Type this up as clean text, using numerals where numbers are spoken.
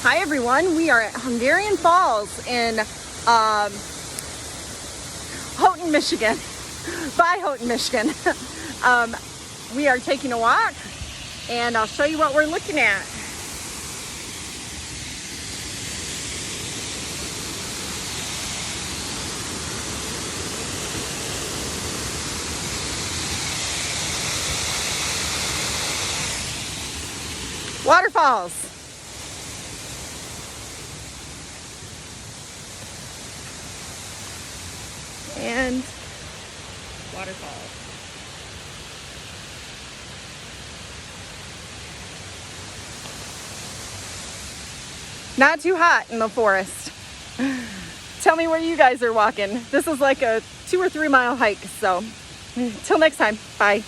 Hi everyone, we are at Hungarian Falls in Houghton, Michigan, by Houghton, Michigan. We are taking a walk and I'll show you what we're looking at. Waterfalls. And waterfalls. Not too hot in the forest. Tell me where you guys are walking. This is like a 2 or 3 mile hike. So till next time, bye.